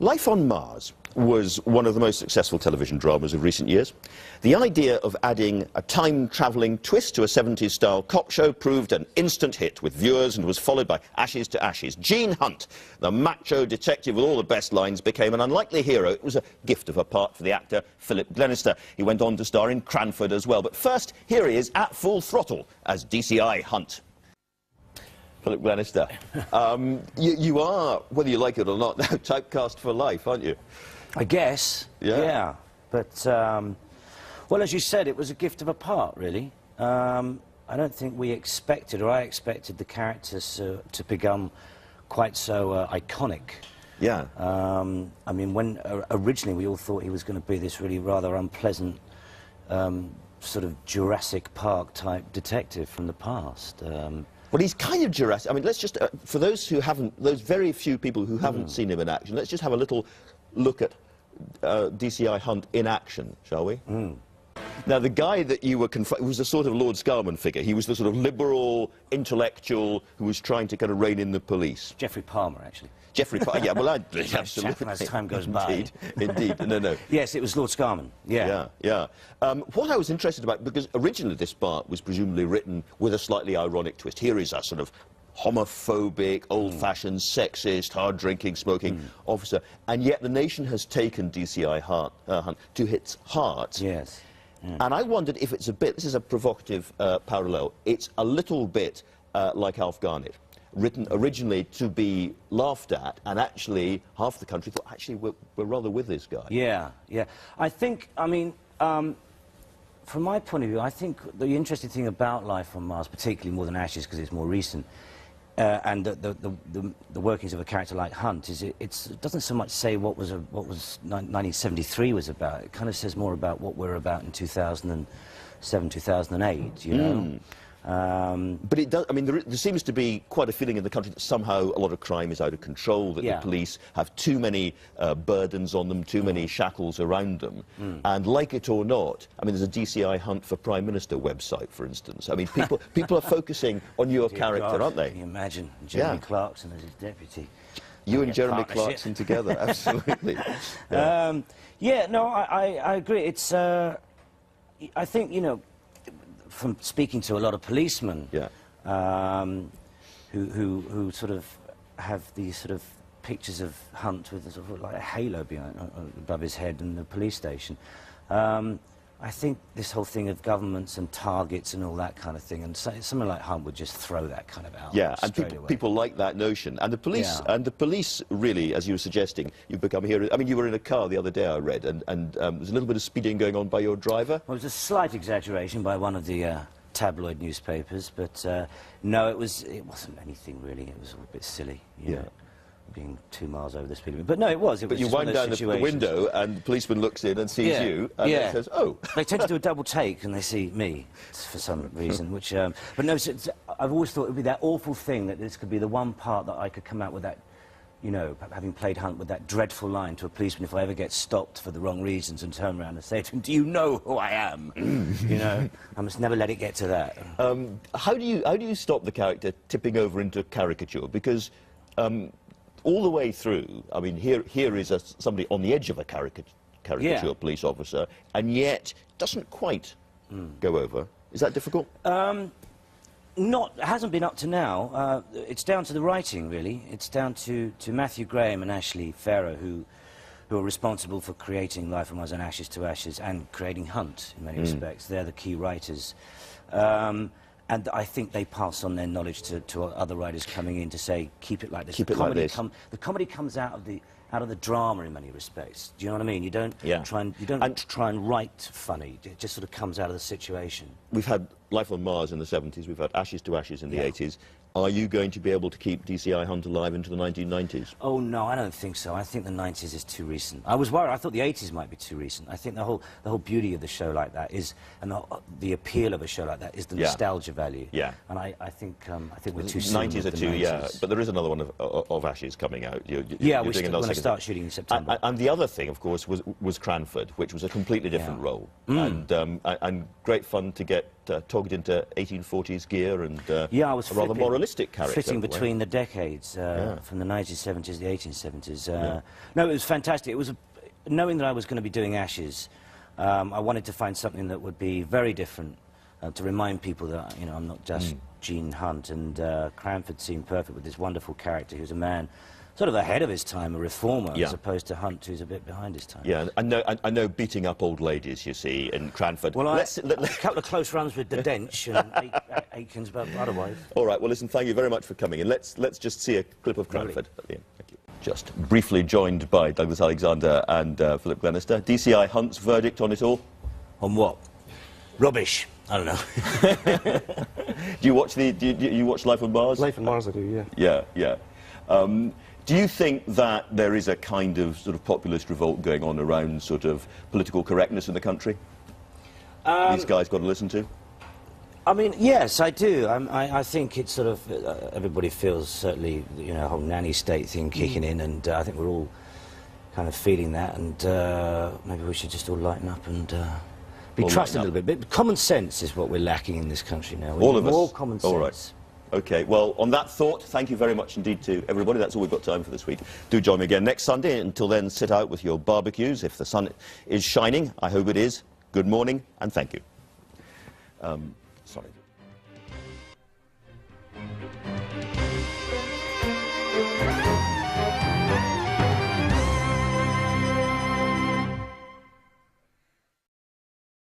Life on Mars was one of the most successful television dramas of recent years. The idea of adding a time-travelling twist to a 70s-style cop show proved an instant hit with viewers and was followed by Ashes to Ashes. Gene Hunt, the macho detective with all the best lines, became an unlikely hero. It was a gift of a part for the actor Philip Glenister. He went on to star in Cranford as well. But first, here he is at full throttle as DCI Hunt. Philip Glenister, you are, whether you like it or not, now typecast for life, aren't you? I guess, yeah. But, well, as you said, it was a gift of a part, really. I don't think we expected, or I expected, the characters to become quite so iconic. Yeah. I mean, when originally we all thought he was going to be this really rather unpleasant sort of Jurassic Park-type detective from the past. Well, he's kind of Jurassic. I mean, let's just, for those who haven't, those very few people who haven't seen him in action, let's just have a little look at DCI Hunt in action, shall we? Now, the guy that you were was a sort of Lord Scarman figure. He was the sort of liberal intellectual who was trying to kind of rein in the police. Geoffrey Palmer, actually. Geoffrey Palmer, yeah, well, absolutely. As time goes by. Indeed, no. Yes, it was Lord Scarman, yeah. What I was interested about, because originally this part was presumably written with a slightly ironic twist. Here is a sort of homophobic, old-fashioned, sexist, hard-drinking, smoking officer, and yet the nation has taken DCI Hunt to its heart. Yes. And I wondered if it's a bit, this is a provocative parallel, it's a little bit like Alf Garnett, written originally to be laughed at, and actually half the country thought, actually, we're rather with this guy. Yeah. I think, I mean, from my point of view, I think the interesting thing about Life on Mars, particularly more than Ashes, because it's more recent, and the workings of a character like Hunt is it doesn't so much say what 1973 was about. It kind of says more about what we're about in 2007, 2008. You know. But it does. I mean, there seems to be quite a feeling in the country that somehow a lot of crime is out of control. That the police have too many burdens on them, too many shackles around them. And like it or not, I mean, there's a DCI Hunt for Prime Minister website, for instance. I mean, people are focusing on your character, aren't they? Can you imagine Jeremy Clarkson as his deputy? You and Jeremy Clarkson together, absolutely. No, I agree. It's, I think, you know, from speaking to a lot of policemen who sort of have these sort of pictures of Hunt with a sort of like a halo above his head in the police station. I think this whole thing of governments and targets and all that kind of thing, and someone like Hunt would just throw that kind of out. Yeah, and people like that notion. And the police, really, as you were suggesting, you've become a hero. I mean, you were in a car the other day, I read, and there's a little bit of speeding going on by your driver. Well, it was a slight exaggeration by one of the tabloid newspapers, but no, it wasn't anything really. It was all a bit silly, you know, being 2 miles over the speed limit. But no, it was. But you wind down the window, and the policeman looks in and sees you, and says, "Oh." They tend to do a double take, and they see me for some reason. Which, but no, I've always thought it would be that awful thing that this could be the one part that I could come out with that, you know, having played Hunt, with that dreadful line to a policeman if I ever get stopped for the wrong reasons, and turn around and say to him, "Do you know who I am?" You know, I must never let it get to that. How do you stop the character tipping over into caricature? Because all the way through, I mean, here is somebody on the edge of a caricature police officer, and yet doesn't quite go over. Is that difficult? It hasn't been up to now. It's down to the writing, really. It's down to Matthew Graham and Ashley Farrow, who are responsible for creating Life on Mars and Ashes to Ashes, and creating Hunt, in many respects. They're the key writers. And I think they pass on their knowledge to other writers coming in to say, keep it like this. Keep it like this. The comedy comes out of the drama in many respects. Do you know what I mean? You don't try and write funny. It just sort of comes out of the situation. We've had Life on Mars in the 70s. We've had Ashes to Ashes in the 80s. Are you going to be able to keep DCI Hunt alive into the 1990s? Oh, no, I don't think so. I think the 90s is too recent. I was worried. I thought the 80s might be too recent. I think the whole beauty of the show like that is, and the appeal of a show like that is the nostalgia value. Yeah. And I think we're too soon. 90s are too, 90s. But there is another one of Ashes coming out. We're going to start shooting in September. And the other thing, of course, was Cranford, which was a completely different role. And great fun to get togged into 1840s gear and yeah, I was a rather moralistic character. Flitting between the decades, from the 1970s to the 1870s. No, it was fantastic. It was knowing that I was going to be doing Ashes. I wanted to find something that would be very different, to remind people that, you know, I'm not just Gene Hunt, and Cranford seemed perfect with this wonderful character who's a man sort of ahead of his time, a reformer, as opposed to Hunt, who's a bit behind his time. Yeah, I know beating up old ladies, you see, in Cranford. Well, a couple of close runs with the Dench and Aikens, but otherwise. All right, well, listen, thank you very much for coming in. Let's just see a clip of Cranford at the end. Thank you. Just briefly joined by Douglas Alexander and Philip Glenister. DCI Hunt's verdict on it all? On what? Rubbish. I don't know. Do you watch you watch Life on Mars? Life on Mars, I do, yeah. Yeah. Do you think that there is a kind of sort of populist revolt going on around sort of political correctness in the country? These guys got to listen to? I mean, yes, I do. I think it's sort of, everybody feels certainly, you know, a whole nanny state thing kicking in, and I think we're all kind of feeling that, and maybe we should just all lighten up and be trusted a little bit. But common sense is what we're lacking in this country now. All of us. More common sense. All right. OK, well, on that thought, thank you very much indeed to everybody. That's all we've got time for this week. Do join me again next Sunday. Until then, sit out with your barbecues. If the sun is shining, I hope it is. Good morning, and thank you. Sorry.